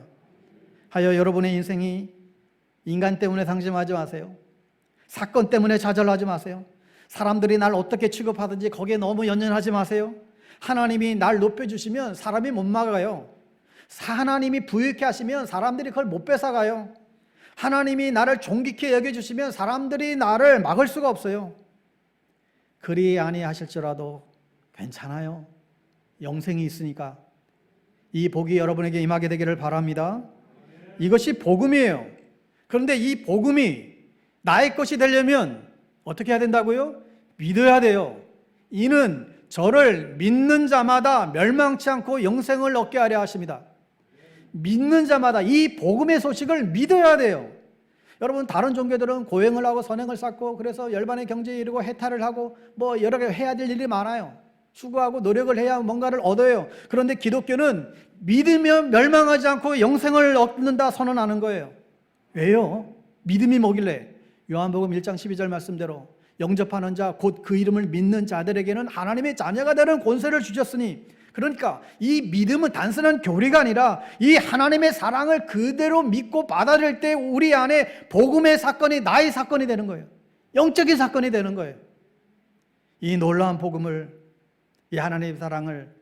하여 여러분의 인생이 인간 때문에 상심하지 마세요. 사건 때문에 좌절하지 마세요. 사람들이 날 어떻게 취급하든지 거기에 너무 연연하지 마세요. 하나님이 날 높여주시면 사람이 못 막아요. 하나님이 부유케 하시면 사람들이 그걸 못 뺏어가요. 하나님이 나를 존귀케 여겨주시면 사람들이 나를 막을 수가 없어요. 그리 아니하실지라도 괜찮아요. 영생이 있으니까. 이 복이 여러분에게 임하게 되기를 바랍니다. 이것이 복음이에요. 그런데 이 복음이 나의 것이 되려면 어떻게 해야 된다고요? 믿어야 돼요. 이는 저를 믿는 자마다 멸망치 않고 영생을 얻게 하려 하십니다. 믿는 자마다 이 복음의 소식을 믿어야 돼요. 여러분, 다른 종교들은 고행을 하고 선행을 쌓고 그래서 열반의 경제에 이르고 해탈을 하고 뭐 여러 개 해야 될 일이 많아요. 수고하고 노력을 해야 뭔가를 얻어요. 그런데 기독교는 믿으면 멸망하지 않고 영생을 얻는다 선언하는 거예요. 왜요? 믿음이 뭐길래? 요한복음 1장 12절 말씀대로 영접하는 자 곧 그 이름을 믿는 자들에게는 하나님의 자녀가 되는 권세를 주셨으니, 그러니까 이 믿음은 단순한 교리가 아니라 이 하나님의 사랑을 그대로 믿고 받아들일 때 우리 안에 복음의 사건이 나의 사건이 되는 거예요. 영적인 사건이 되는 거예요. 이 놀라운 복음을, 이 하나님의 사랑을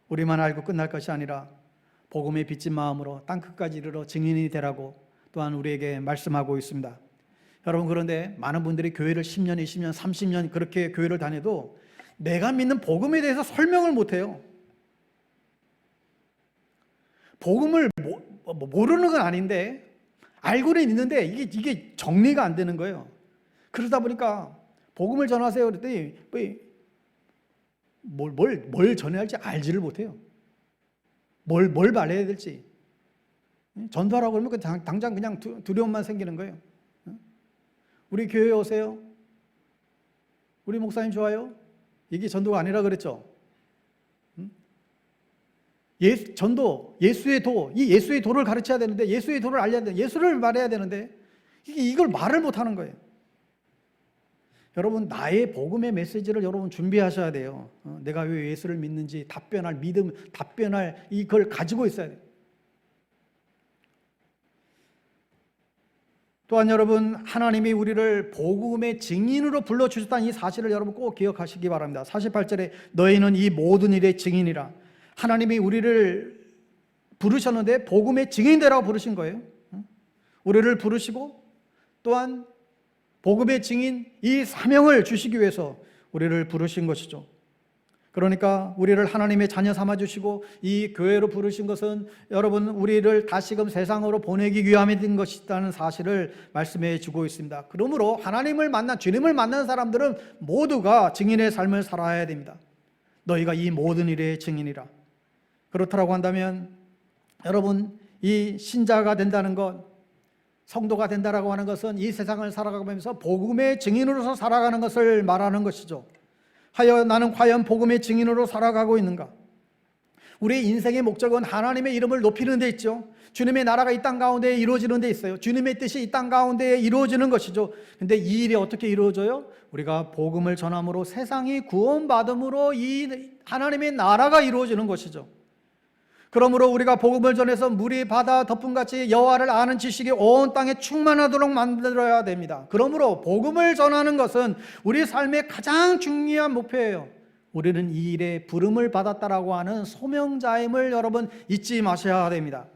우리만 알고 끝날 것이 아니라 복음에 빚진 마음으로 땅끝까지 이르러 증인이 되라고 또한 우리에게 말씀하고 있습니다. 여러분, 그런데 많은 분들이 교회를 10년, 20년, 30년 그렇게 교회를 다녀도 내가 믿는 복음에 대해서 설명을 못해요. 복음을 모르는 건 아닌데 알고는 있는데 이게 정리가 안 되는 거예요. 그러다 보니까 복음을 전하세요 그랬더니 뭘 전해야 할지 알지를 못해요. 뭘 말해야 될지. 전도하라고 그러면 당장 그냥 두려움만 생기는 거예요. 우리 교회에 오세요. 우리 목사님 좋아요. 이게 전도가 아니라 그랬죠. 전도, 예수의 도, 이 예수의 도를 가르쳐야 되는데, 예수의 도를 알려야 되는데, 예수를 말해야 되는데, 이걸 말을 못 하는 거예요. 여러분, 나의 복음의 메시지를 여러분 준비하셔야 돼요. 내가 왜 예수를 믿는지 답변할 믿음, 답변할 이걸 가지고 있어야 돼요. 또한 여러분, 하나님이 우리를 복음의 증인으로 불러주셨다는 이 사실을 여러분 꼭 기억하시기 바랍니다. 48절에 너희는 이 모든 일의 증인이라. 하나님이 우리를 부르셨는데 복음의 증인되라고 부르신 거예요. 우리를 부르시고 또한 복음의 증인 이 사명을 주시기 위해서 우리를 부르신 것이죠. 그러니까 우리를 하나님의 자녀 삼아주시고 이 교회로 부르신 것은 여러분 우리를 다시금 세상으로 보내기 위함인 것이라는 사실을 말씀해 주고 있습니다. 그러므로 하나님을 만난 주님을 만난 사람들은 모두가 증인의 삶을 살아야 됩니다. 너희가 이 모든 일의 증인이라. 그렇다고 한다면 여러분 이 신자가 된다는 것, 성도가 된다라고 하는 것은 이 세상을 살아가면서 복음의 증인으로서 살아가는 것을 말하는 것이죠. 하여 나는 과연 복음의 증인으로 살아가고 있는가? 우리의 인생의 목적은 하나님의 이름을 높이는 데 있죠. 주님의 나라가 이 땅 가운데 이루어지는 데 있어요. 주님의 뜻이 이 땅 가운데 이루어지는 것이죠. 근데 이 일이 어떻게 이루어져요? 우리가 복음을 전함으로 세상이 구원받음으로 이 하나님의 나라가 이루어지는 것이죠. 그러므로 우리가 복음을 전해서 물이 바다 덮음같이 여호와를 아는 지식이 온 땅에 충만하도록 만들어야 됩니다. 그러므로 복음을 전하는 것은 우리 삶의 가장 중요한 목표예요. 우리는 이 일에 부름을 받았다라고 하는 소명자임을 여러분 잊지 마셔야 됩니다.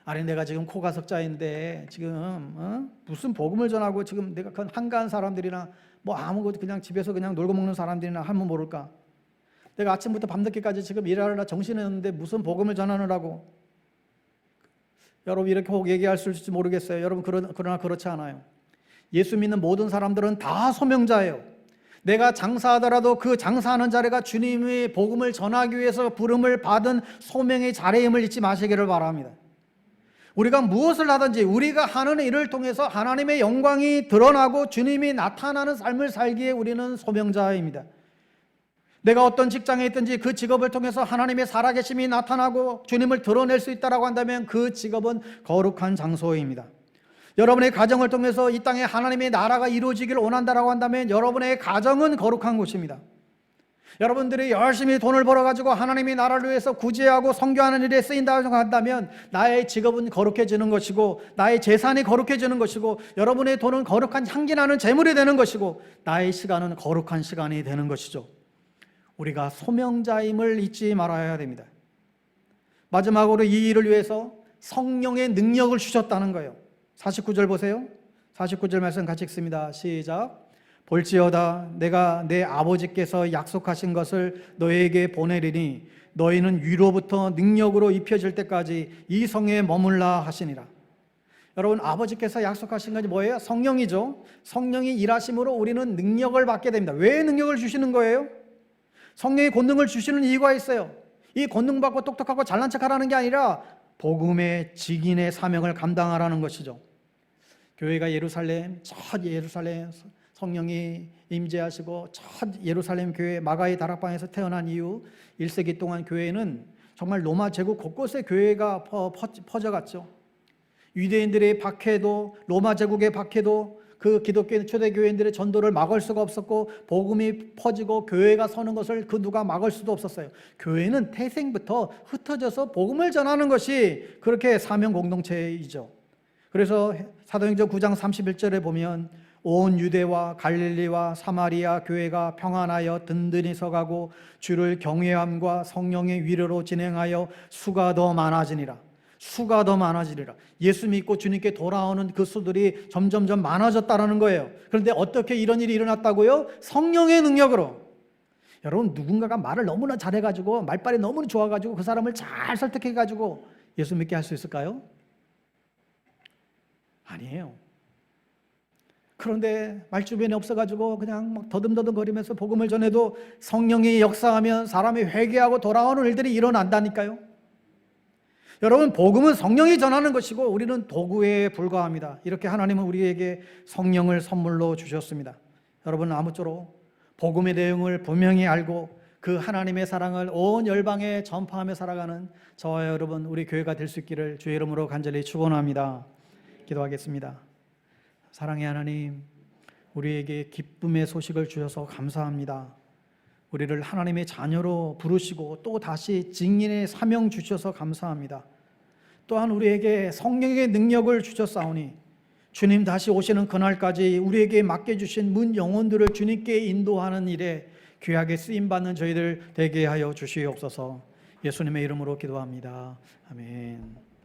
아니 내가 지금 코가석자인데 지금 무슨 복음을 전하고 지금 내가 한가한 사람들이나 뭐 아무것도 그냥 집에서 그냥 놀고 먹는 사람들이나 하면 모를까? 내가 아침부터 밤늦게까지 지금 일하느라 정신이 없는데 무슨 복음을 전하느라고. 여러분 이렇게 혹 얘기할 수 있을지 모르겠어요. 여러분 그러나 그렇지 않아요. 예수 믿는 모든 사람들은 다 소명자예요. 내가 장사하더라도 그 장사하는 자리가 주님의 복음을 전하기 위해서 부름을 받은 소명의 자리임을 잊지 마시기를 바랍니다. 우리가 무엇을 하든지 우리가 하는 일을 통해서 하나님의 영광이 드러나고 주님이 나타나는 삶을 살기에 우리는 소명자입니다. 내가 어떤 직장에 있든지 그 직업을 통해서 하나님의 살아계심이 나타나고 주님을 드러낼 수 있다고 한다면 그 직업은 거룩한 장소입니다. 여러분의 가정을 통해서 이 땅에 하나님의 나라가 이루어지기를 원한다고 한다면 여러분의 가정은 거룩한 곳입니다. 여러분들이 열심히 돈을 벌어가지고 하나님의 나라를 위해서 구제하고 선교하는 일에 쓰인다고 한다면 나의 직업은 거룩해지는 것이고 나의 재산이 거룩해지는 것이고 여러분의 돈은 거룩한 향기나는 재물이 되는 것이고 나의 시간은 거룩한 시간이 되는 것이죠. 우리가 소명자임을 잊지 말아야 됩니다. 마지막으로 이 일을 위해서 성령의 능력을 주셨다는 거예요. 49절 보세요. 49절 말씀 같이 읽습니다. 시작. 볼지어다 내가 내 아버지께서 약속하신 것을 너희에게 보내리니 너희는 위로부터 능력으로 입혀질 때까지 이 성에 머물라 하시니라. 여러분 아버지께서 약속하신 것이 뭐예요? 성령이죠. 성령이 일하심으로 우리는 능력을 받게 됩니다. 왜 능력을 주시는 거예요? 성령의 권능을 주시는 이유가 있어요. 이 권능 받고 똑똑하고 잘난 척하라는 게 아니라 복음의 직인의 사명을 감당하라는 것이죠. 교회가 예루살렘, 첫 예루살렘 성령이 임재하시고 첫 예루살렘 교회 마가의 다락방에서 태어난 이후 1세기 동안 교회는 정말 로마 제국 곳곳에 교회가 퍼져갔죠. 유대인들의 박해도 로마 제국의 박해도 그 기독교 초대교회인들의 전도를 막을 수가 없었고 복음이 퍼지고 교회가 서는 것을 그 누가 막을 수도 없었어요. 교회는 태생부터 흩어져서 복음을 전하는 것이 그렇게 사명 공동체이죠. 그래서 사도행전 9장 31절에 보면 온 유대와 갈릴리와 사마리아 교회가 평안하여 든든히 서가고 주를 경외함과 성령의 위로로 진행하여 수가 더 많아지니라. 수가 더 많아지리라. 예수 믿고 주님께 돌아오는 그 수들이 점점점 많아졌다는 거예요. 그런데 어떻게 이런 일이 일어났다고요? 성령의 능력으로. 여러분 누군가가 말을 너무나 잘해가지고 말빨이 너무나 좋아가지고 그 사람을 잘 설득해가지고 예수 믿게 할 수 있을까요? 아니에요. 그런데 말주변이 없어가지고 그냥 막 더듬더듬거리면서 복음을 전해도 성령이 역사하면 사람이 회개하고 돌아오는 일들이 일어난다니까요. 여러분, 복음은 성령이 전하는 것이고 우리는 도구에 불과합니다. 이렇게 하나님은 우리에게 성령을 선물로 주셨습니다. 여러분, 아무쪼록 복음의 내용을 분명히 알고 그 하나님의 사랑을 온 열방에 전파하며 살아가는 저와 여러분, 우리 교회가 될 수 있기를 주의 이름으로 간절히 축원합니다. 기도하겠습니다. 사랑의 하나님, 우리에게 기쁨의 소식을 주셔서 감사합니다. 우리를 하나님의 자녀로 부르시고 또 다시 증인의 사명 주셔서 감사합니다. 또한 우리에게 성령의 능력을 주셨사오니 주님 다시 오시는 그날까지 우리에게 맡겨주신 문 영혼들을 주님께 인도하는 일에 귀하게 쓰임받는 저희들 되게 하여 주시옵소서. 예수님의 이름으로 기도합니다. 아멘.